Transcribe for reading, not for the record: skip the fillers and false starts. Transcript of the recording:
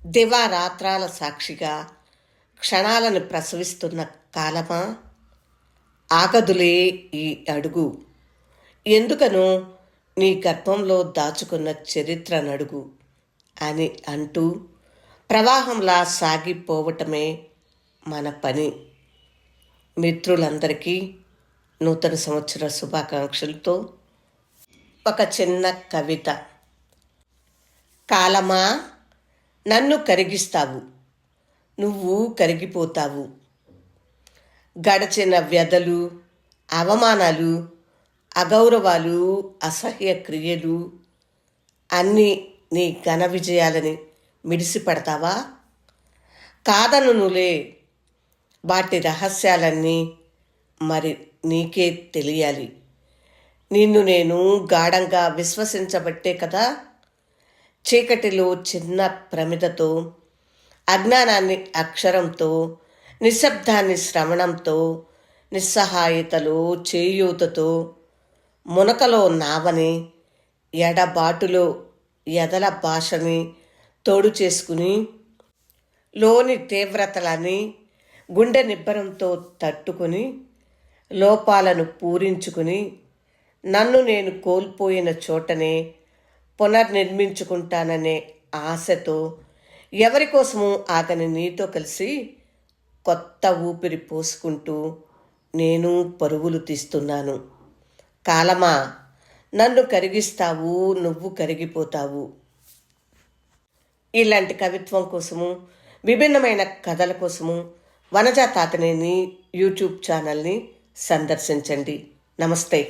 దివారాత్రాల సాక్షిగా క్షణాలను ప్రసవిస్తున్న కాలమా, ఆగదులే ఈ అడుగు, ఎందుకనో నీ గర్భంలో దాచుకున్న చరిత్ర నడుగు అని అంటూ ప్రవాహంలా సాగిపోవటమే మన పని. మిత్రులందరికీ నూతన సంవత్సర శుభాకాంక్షలతో ఒక చిన్న కవిత. కాలమా, నన్ను కరిగిస్తావు, నువ్వు కరిగిపోతావు. గడచిన వ్యధలు, అవమానాలు, అగౌరవాలు, అసహ్య క్రియలు అన్నీ నీ ఘన విజయాలని మిడిసిపడతావా? కాదనునులే, వాటి రహస్యాలన్నీ మరి నీకే తెలియాలి. నిన్ను నేను గాఢంగా విశ్వసించబట్టే కదా చీకటిలో చిన్న ప్రమిదతో, అజ్ఞానాన్ని అక్షరంతో, నిశ్శబ్దాన్ని శ్రవణంతో, నిస్సహాయతలో చేయూతతో, మునకలో నావని, ఎడబాటులో ఎదల భాషని తోడు చేసుకుని, లోని తీవ్రతలని గుండె నిబ్బరంతో తట్టుకుని, లోపాలను పూరించుకుని, నన్ను నేను కోల్పోయిన చోటనే పునర్నిర్మించుకుంటాననే ఆశతో ఎవరికోసమూ ఆగని నీతో కలిసి కొత్త ఊపిరి పోసుకుంటూ నేను పరుగులు తీస్తున్నాను. కాలమా, నన్ను కరిగిస్తావు, నువ్వు కరిగిపోతావు. ఇలాంటి కవిత్వం కోసము, విభిన్నమైన కథల కోసము వనజా తాతనేని యూట్యూబ్ ఛానల్ని సందర్శించండి. నమస్తే.